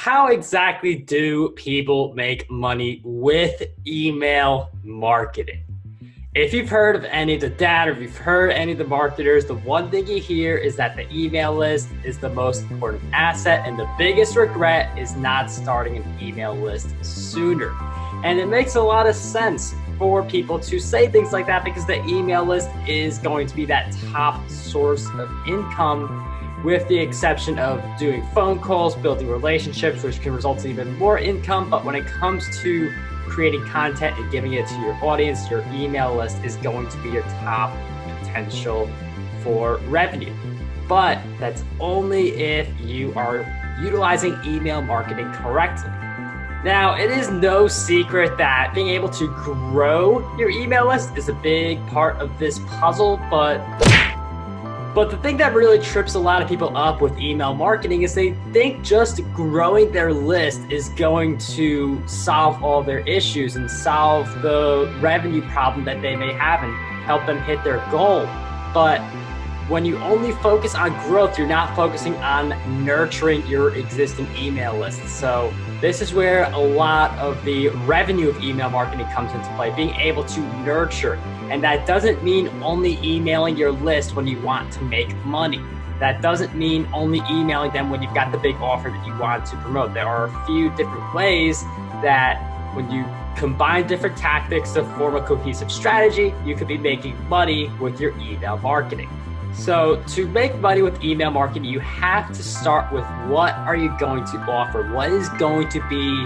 how exactly do people make money with email marketing? If you've heard of any of the data, or if you've heard any of the marketers, the one thing you hear is that the email list is the most important asset, and the biggest regret is not starting an email list sooner. And it makes a lot of sense for people to say things like that because the email list is going to be that top source of income, with the exception of doing phone calls, building relationships, which can result in even more income. But when it comes to creating content and giving it to your audience, your email list is going to be your top potential for revenue. But that's only if you are utilizing email marketing correctly. Now, it is no secret that being able to grow your email list is a big part of this puzzle, but the thing that really trips a lot of people up with email marketing is they think just growing their list is going to solve all their issues and solve the revenue problem that they may have and help them hit their goal. But when you only focus on growth, you're not focusing on nurturing your existing email list. So this is where a lot of the revenue of email marketing comes into play, being able to nurture. And that doesn't mean only emailing your list when you want to make money. That doesn't mean only emailing them when you've got the big offer that you want to promote. There are a few different ways that when you combine different tactics to form a cohesive strategy, you could be making money with your email marketing. So to make money with email marketing, you have to start with what are you going to offer? What is going to be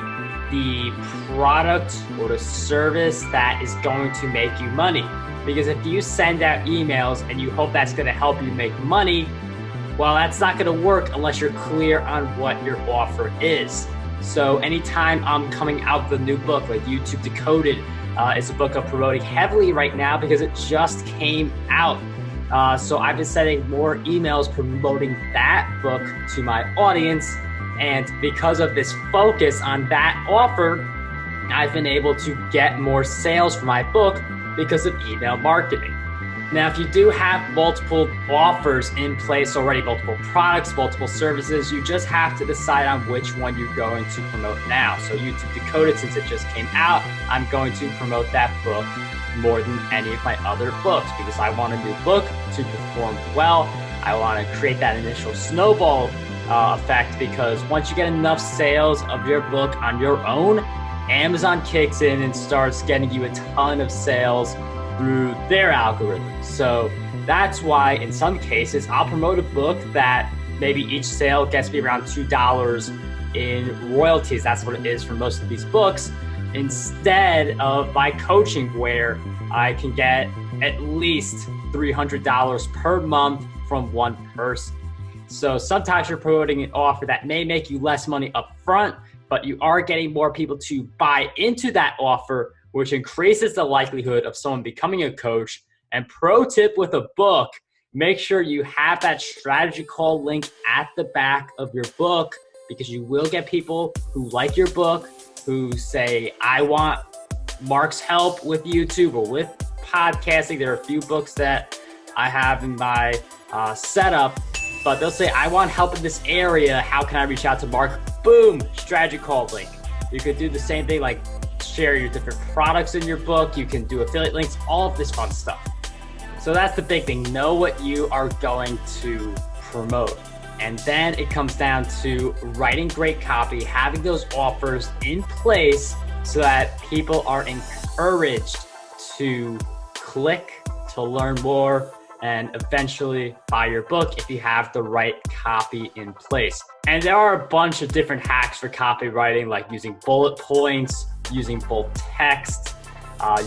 the product or the service that is going to make you money? Because if you send out emails and you hope that's going to help you make money, well, that's not going to work unless you're clear on what your offer is. So anytime I'm coming out with a new book, like YouTube Decoded, it's a book I'm promoting heavily right now because it just came out. So I've been sending more emails promoting that book to my audience. And because of this focus on that offer, I've been able to get more sales for my book because of email marketing. Now, if you do have multiple offers in place already, multiple products, multiple services, you just have to decide on which one you're going to promote now. So YouTube Decoded, since it just came out, I'm going to promote that book more than any of my other books because I want a new book to perform well. I want to create that initial snowball effect because once you get enough sales of your book on your own, Amazon kicks in and starts getting you a ton of sales through their algorithm. So that's why in some cases I'll promote a book that maybe each sale gets me around $2 in royalties. That's what it is for most of these books, instead of my coaching where I can get at least $300 per month from one person. So sometimes you're promoting an offer that may make you less money up front, but you are getting more people to buy into that offer, which increases the likelihood of someone becoming a coach. And pro tip with a book, make sure you have that strategy call link at the back of your book because you will get people who like your book, who say, I want Marc's help with YouTube or with podcasting. There are a few books that I have in my setup, but they'll say, I want help in this area. How can I reach out to Marc? Boom, strategy call link. You could do the same thing, like share your different products in your book. You can do affiliate links, all of this fun stuff. So that's the big thing. Know what you are going to promote. And then it comes down to writing great copy, having those offers in place so that people are encouraged to click, to learn more, and eventually buy your book if you have the right copy in place. And there are a bunch of different hacks for copywriting, like using bullet points, using bold text,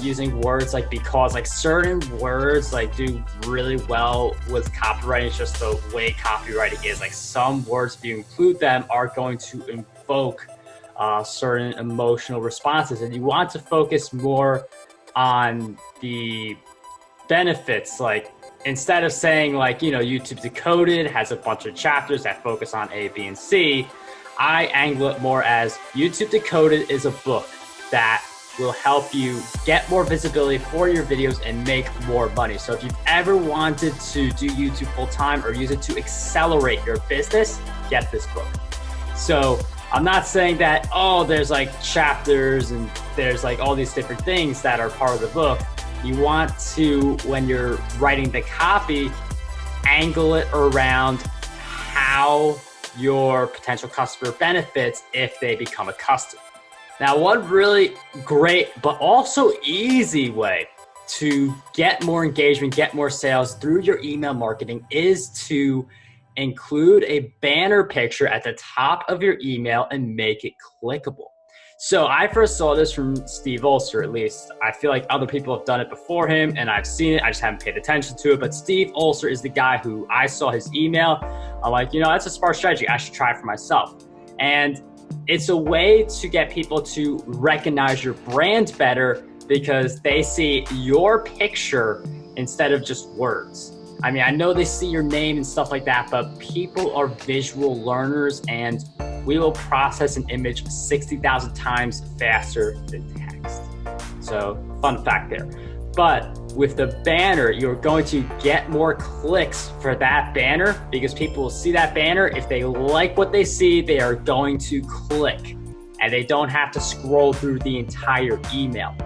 using words like because, like certain words like do really well with copywriting. It's just the way copywriting is. Like some words, if you include them, are going to invoke certain emotional responses. And you want to focus more on the benefits. Like instead of saying like, YouTube Decoded has a bunch of chapters that focus on A, B, and C, I angle it more as YouTube Decoded is a book that will help you get more visibility for your videos and make more money. So if you've ever wanted to do YouTube full time or use it to accelerate your business, get this book. So I'm not saying that, oh, there's like chapters and there's like all these different things that are part of the book. You want to, when you're writing the copy, angle it around how your potential customer benefits if they become a customer. Now, one really great but also easy way to get more engagement, get more sales through your email marketing is to include a banner picture at the top of your email and make it clickable. So I first saw this from Steve Olser, at least. I feel like other people have done it before him and I've seen it. I just haven't paid attention to it. But Steve Olser is the guy who I saw his email. I'm like, that's a smart strategy. I should try it for myself. And it's a way to get people to recognize your brand better because they see your picture instead of just words. I mean, I know they see your name and stuff like that, but people are visual learners and we will process an image 60,000 times faster than text. So, fun fact there. But with the banner, you're going to get more clicks for that banner because people will see that banner. If they like what they see, they are going to click and they don't have to scroll through the entire email.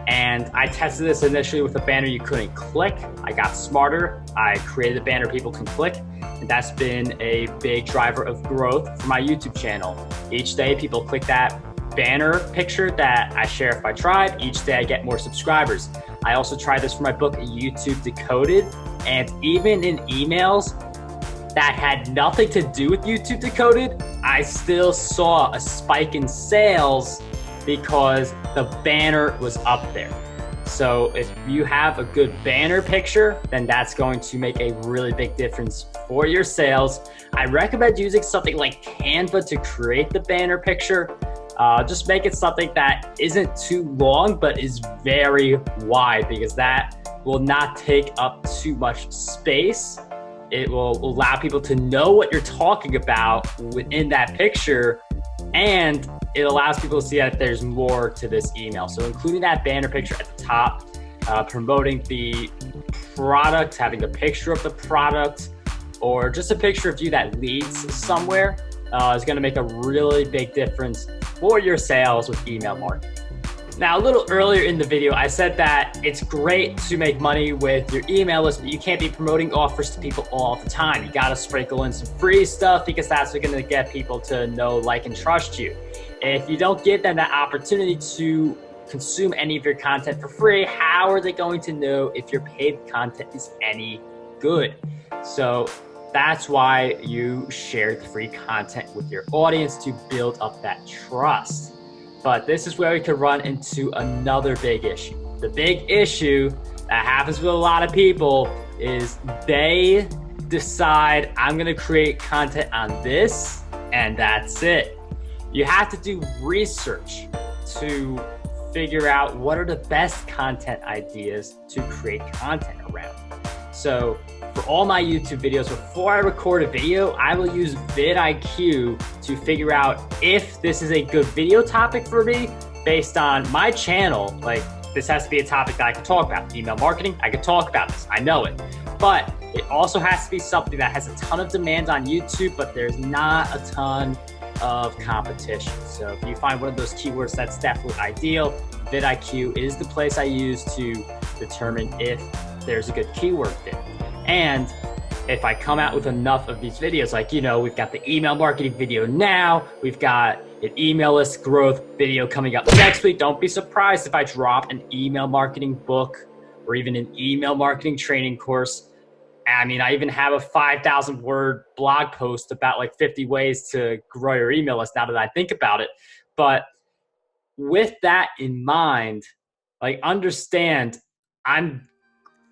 And I tested this initially with a banner you couldn't click. I got smarter. I created a banner people can click. And that's been a big driver of growth for my YouTube channel. Each day people click that banner picture that I share with my tribe. Each day I get more subscribers. I also tried this for my book, YouTube Decoded. And even in emails that had nothing to do with YouTube Decoded, I still saw a spike in sales because the banner was up there. So if you have a good banner picture, then that's going to make a really big difference for your sales. I recommend using something like Canva to create the banner picture. Just make it something that isn't too long, but is very wide because that will not take up too much space. It will allow people to know what you're talking about within that picture, and it allows people to see that there's more to this email. So including that banner picture at the top, promoting the product, having a picture of the product, or just a picture of you that leads somewhere is gonna make a really big difference for your sales with email marketing. Now, a little earlier in the video, I said that it's great to make money with your email list, but you can't be promoting offers to people all the time. You gotta sprinkle in some free stuff because that's what's gonna get people to know, like, and trust you. If you don't give them that opportunity to consume any of your content for free, how are they going to know if your paid content is any good? So that's why you share the free content with your audience to build up that trust. But this is where we could run into another big issue. The big issue that happens with a lot of people is they decide, I'm gonna create content on this and that's it. You have to do research to figure out what are the best content ideas to create content around. So for all my YouTube videos, before I record a video, I will use vidIQ to figure out if this is a good video topic for me based on my channel. Like, this has to be a topic that I can talk about. Email marketing, I can talk about this, I know it. But it also has to be something that has a ton of demand on YouTube, but there's not a ton of competition. So if you find one of those keywords, that's definitely ideal. vidIQ is the place I use to determine if there's a good keyword fit. And if I come out with enough of these videos, like, we've got the email marketing video now, we've got an email list growth video coming up next week. Don't be surprised if I drop an email marketing book or even an email marketing training course. I mean, I even have a 5,000 word blog post about like 50 ways to grow your email list now that I think about it. But with that in mind, like, understand I'm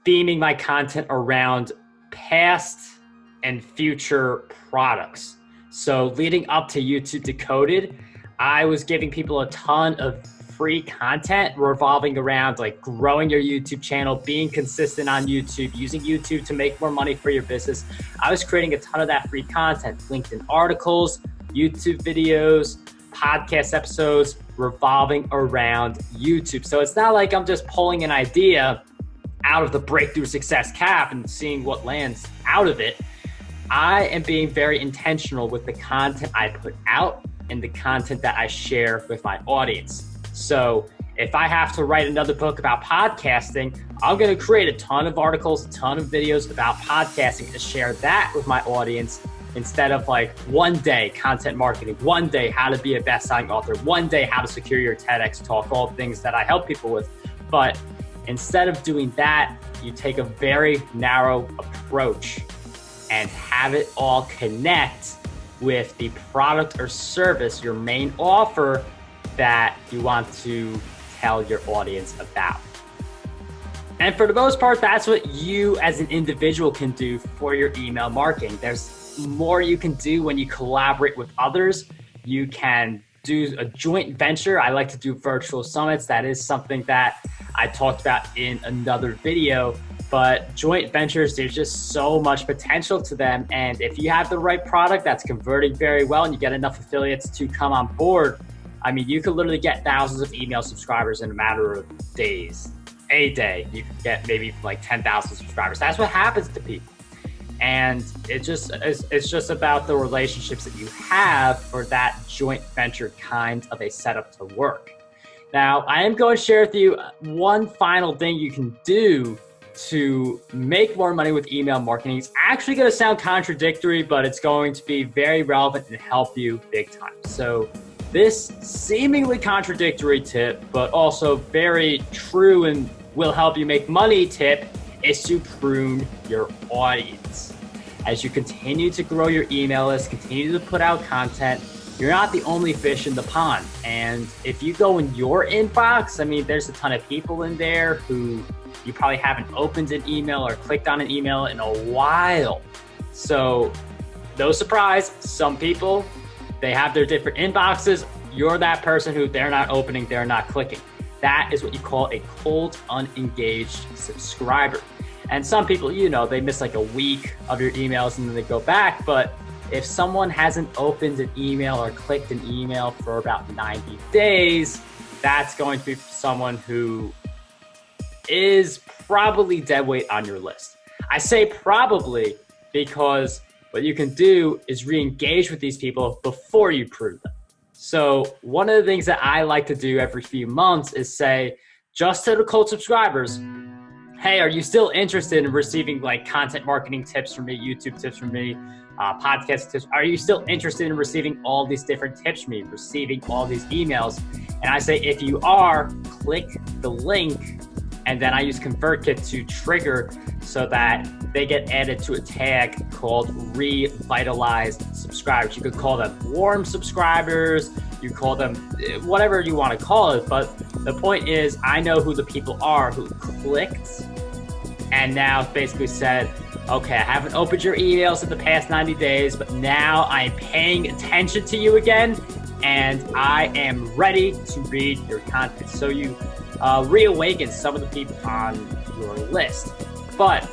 theming my content around past and future products. So leading up to YouTube Decoded, I was giving people a ton of free content revolving around like growing your YouTube channel, being consistent on YouTube, using YouTube to make more money for your business. I was creating a ton of that free content, LinkedIn articles, YouTube videos, podcast episodes revolving around YouTube. So it's not like I'm just pulling an idea out of the Breakthrough Success cap and seeing what lands out of it. I am being very intentional with the content I put out. in the content that I share with my audience. So if I have to write another book about podcasting, I'm going to create a ton of articles, a ton of videos about podcasting to share that with my audience, instead of like one day content marketing, one day how to be a best-selling author, one day how to secure your TEDx talk, all things that I help people with. But instead of doing that, you take a very narrow approach and have it all connect with the product or service, your main offer that you want to tell your audience about. And for the most part, that's what you as an individual can do for your email marketing. There's more you can do when you collaborate with others. You can do a joint venture. I like to do virtual summits. That is something that I talked about in another video. But joint ventures, there's just so much potential to them. And if you have the right product that's converting very well and you get enough affiliates to come on board, I mean, you could literally get thousands of email subscribers in a matter of days. A day, you could get maybe like 10,000 subscribers. That's what happens to people. And it's just about the relationships that you have for that joint venture kind of a setup to work. Now, I am going to share with you one final thing you can do to make more money with email marketing. It's actually going to sound contradictory, but it's going to be very relevant and help you big time. So this seemingly contradictory tip, but also very true and will help you make money tip, is to prune your audience. As you continue to grow your email list, continue to put out content, you're not the only fish in the pond. And if you go in your inbox, I mean, there's a ton of people in there who you probably haven't opened an email or clicked on an email in a while. So no surprise, some people, they have their different inboxes. You're that person who they're not opening, they're not clicking. That is what you call a cold, unengaged subscriber. And some people, you know, they miss like a week of your emails and then they go back. But if someone hasn't opened an email or clicked an email for about 90 days, that's going to be someone who is probably dead weight on your list. I say probably because what you can do is re-engage with these people before you prune them. So one of the things that I like to do every few months is say, just to the cold subscribers, hey, are you still interested in receiving like content marketing tips from me, YouTube tips from me, podcast tips? Are you still interested in receiving all these different tips from me, receiving all these emails? And I say, if you are, click the link. And then I use ConvertKit to trigger so that they get added to a tag called revitalized subscribers. You could call them warm subscribers, you call them whatever you want to call it. But the point is, I know who the people are who clicked and now basically said, okay, I haven't opened your emails in the past 90 days, but now I'm paying attention to you again and I am ready to read your content. So you reawaken some of the people on your list, but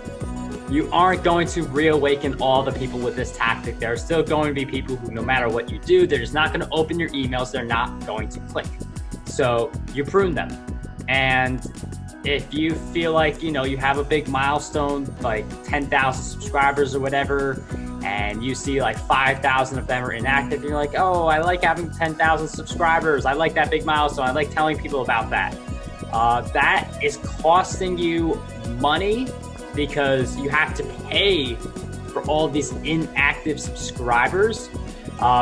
you aren't going to reawaken all the people with this tactic. There are still going to be people who, no matter what you do, they're just not going to open your emails. They're not going to click. So you prune them. And if you feel like, you know, you have a big milestone, like 10,000 subscribers or whatever, and you see like 5,000 of them are inactive, and you're like, oh, I like having 10,000 subscribers. I like that big milestone. I like telling people about that. That is costing you money because you have to pay for all these inactive subscribers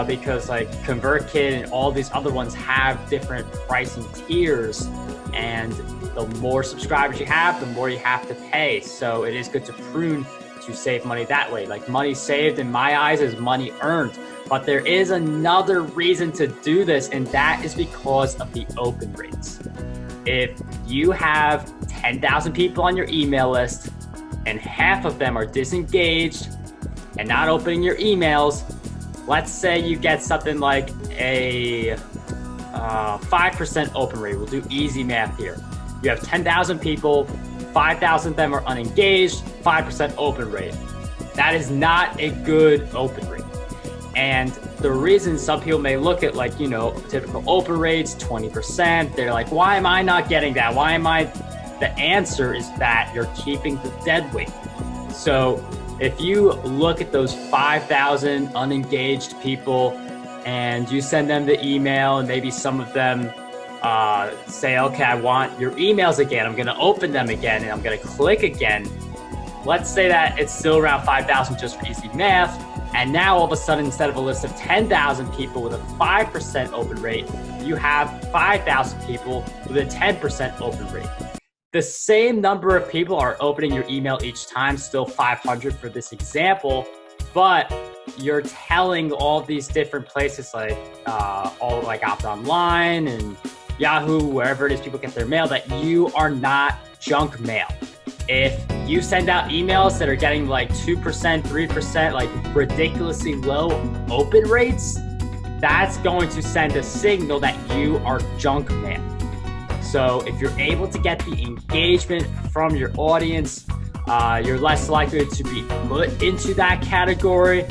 because like ConvertKit and all these other ones have different pricing tiers, and the more subscribers you have, the more you have to pay. So it is good to prune to save money that way. Like, money saved in my eyes is money earned. But there is another reason to do this, and that is because of the open rates. If you have 10,000 people on your email list and half of them are disengaged and not opening your emails, let's say you get something like a 5% open rate. We'll do easy math here. You have 10,000 people, 5,000 of them are unengaged, 5% open rate. That is not a good open rate. And the reason some people may look at, like, you know, typical open rates, 20%, they're like, why am I not getting that? Why am I? The answer is that you're keeping the dead weight. So if you look at those 5,000 unengaged people, and you send them the email, and maybe some of them say, okay, I want your emails again. I'm gonna open them again, and I'm gonna click again. Let's say that it's still around 5,000 just for easy math. And now all of a sudden, instead of a list of 10,000 people with a 5% open rate, you have 5,000 people with a 10% open rate. The same number of people are opening your email each time, still 500 for this example, but you're telling all these different places like Opt Online and Yahoo, wherever it is people get their mail, that you are not junk mail. If you send out emails that are getting like 2%, 3%, like ridiculously low open rates, that's going to send a signal that you are junk mail. So if you're able to get the engagement from your audience, you're less likely to be put into that category,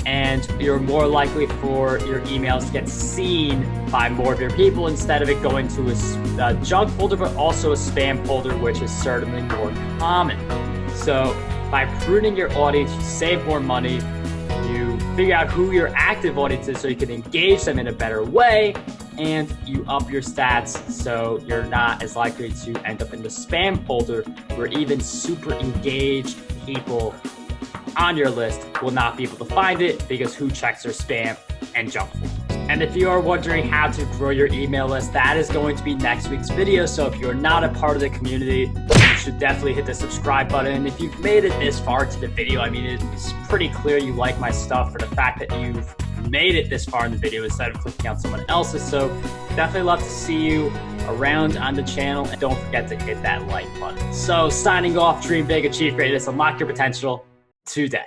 and you're more likely for your emails to get seen by more of your people instead of it going to a junk folder, but also a spam folder, which is certainly more common. So by pruning your audience, you save more money, you figure out who your active audience is so you can engage them in a better way, and you up your stats so you're not as likely to end up in the spam folder where even super engaged people on your list will not be able to find it because who checks their spam and junk folders. And if you are wondering how to grow your email list, that is going to be next week's video. So if you're not a part of the community, you should definitely hit the subscribe button. And if you've made it this far to the video, I mean, it's pretty clear you like my stuff for the fact that you've made it this far in the video instead of clicking on someone else's. So definitely love to see you around on the channel, and don't forget to hit that like button. So signing off, dream big, achieve greatness, unlock your potential today.